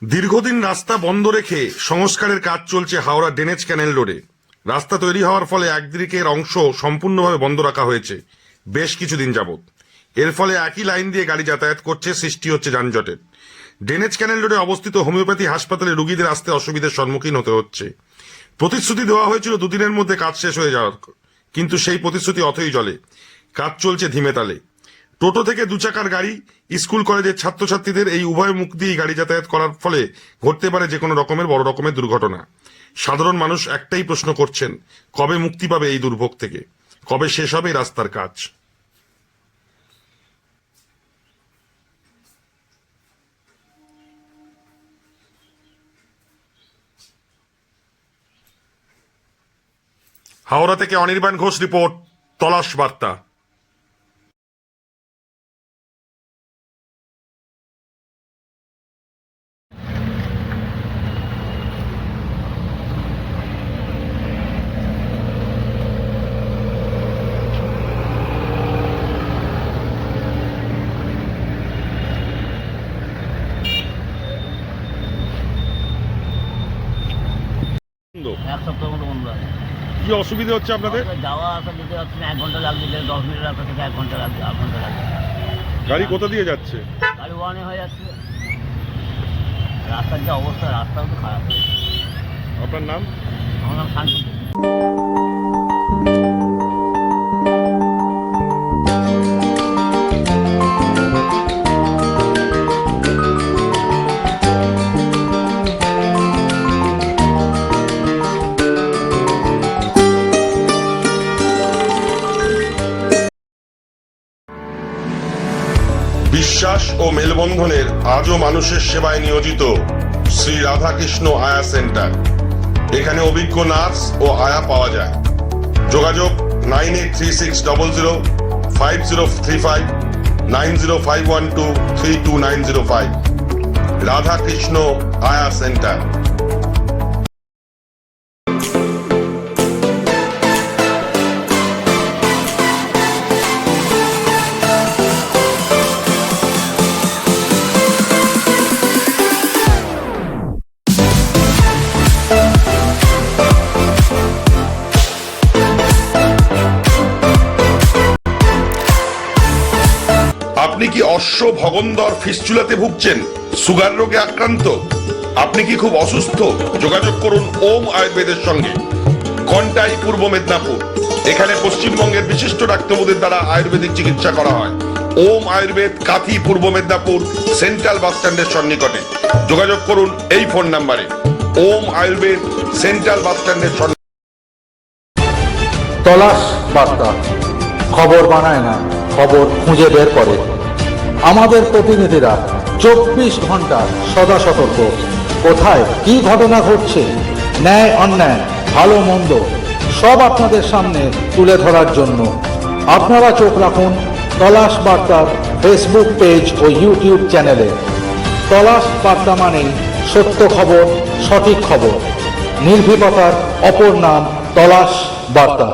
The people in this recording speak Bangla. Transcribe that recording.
দীর্ঘদিন রাস্তা বন্ধ রেখে সংস্কারের কাজ চলছে হাওড়া ডেনেজ ক্যানেল রোডে। রাস্তা তৈরি হওয়ার ফলে একদিকের অংশ সম্পূর্ণভাবে বন্ধ রাখা হয়েছে বেশ কিছুদিন যাবৎ। এর ফলে একই লাইন দিয়ে গাড়ি যাতায়াত করছে, সৃষ্টি হচ্ছে যানজটের। ডেনেজ ক্যানেল রোডে অবস্থিত হোমিওপ্যাথি হাসপাতালে রোগীদের আসতে অসুবিধার সম্মুখীন হতে হচ্ছে। প্রতিশ্রুতি দেওয়া হয়েছিল দুদিনের মধ্যে কাজ শেষ হয়ে যাওয়ার, কিন্তু সেই প্রতিশ্রুতি অথই জলে। কাজ চলছে ধিমে তালে। টোটো থেকে দুচাকার গাড়ি, স্কুল কলেজের ছাত্রছাত্রীদের এই উভয় মুখ দিয়ে গাড়ি যাতায়াত করার ফলে ঘটতে পারে যে কোনো রকমের বড় রকমের দুর্ঘটনা। সাধারণ মানুষ একটাই প্রশ্ন করছেন, কবে মুক্তি পাবে এই দুর্ভোগ থেকে, কবে শেষ হবে এই রাস্তার কাজ। হাওড়া থেকে অনির্বাণ ঘোষ রিপোর্ট, তলাশ বার্তা। এক সপ্তাহ মতো বন্ধ আছে। কি অসুবিধা হচ্ছে আপনাদের? যাওয়া আসা যেতে যাচ্ছে না, 1 ঘন্টা লাগবে, 10 মিনিট রাস্তা থেকে 1 ঘন্টা লাগবে, 8 ঘন্টা লাগবে। গাড়ি কোথা দিয়ে যাচ্ছে? গাড়ি ওয়ানে হয়ে যাচ্ছে। রাস্তার যে অবস্থা, রাস্তাও তো খারাপ। আপনার নাম? আমার নাম শান্তু। বিশ্বাস ও মেলবন্ধনের আজও মানুষের সেবায় নিয়োজিত শ্রী রাধাকৃষ্ণ আয়া সেন্টার। এখানে অভিজ্ঞ নার্স ও আয়া পাওয়া যায়। যোগাযোগ 9836005035, 9051232905। রাধাকৃষ্ণ আয়া সেন্টার। আপনি কি অশ্ব ভগন্দর ফিস্চুলাতে ভুগছেন? সুগার রোগে আক্রান্ত? আপনি কি খুব অসুস্থ? যোগাযোগ করুন ওম আয়ুর্বেদের সঙ্গে। কন্টাই, পূর্ব মেদিনীপুর। এখানে পশ্চিমবঙ্গের বিশিষ্ট ডাক্তারদের দ্বারা আয়ুর্বেদিক চিকিৎসা করা হয়। ওম আয়ুর্বেদ, কাথি, পূর্ব মেদিনীপুর, সেন্ট্রাল বাস স্ট্যান্ডের সন্নিকটে। যোগাযোগ করুন এই ফোন নাম্বারে। ওম আয়ুর্বেদ, সেন্ট্রাল বাস স্ট্যান্ডের সন্নিকটে। তলাশ বার্তা খবর বানায় না, খবর খুঁজে বের করে। আমাদের প্রতিনিধিরা 24 ঘন্টা সদা সতর্ক। কোথায় কি ঘটনা ঘটছে, ন্যায় অন্যায়, ভালো মন্দ সব আপনাদের সামনে তুলে ধরার জন্য আপনারা চোখ রাখুন তলাশ বার্তার ফেসবুক পেজ ও ইউটিউব চ্যানেলে। তলাশ বার্তা মানেই সত্য খবর, সঠিক খবর। নির্ভীকতার অপর নাম তলাশ বার্তা।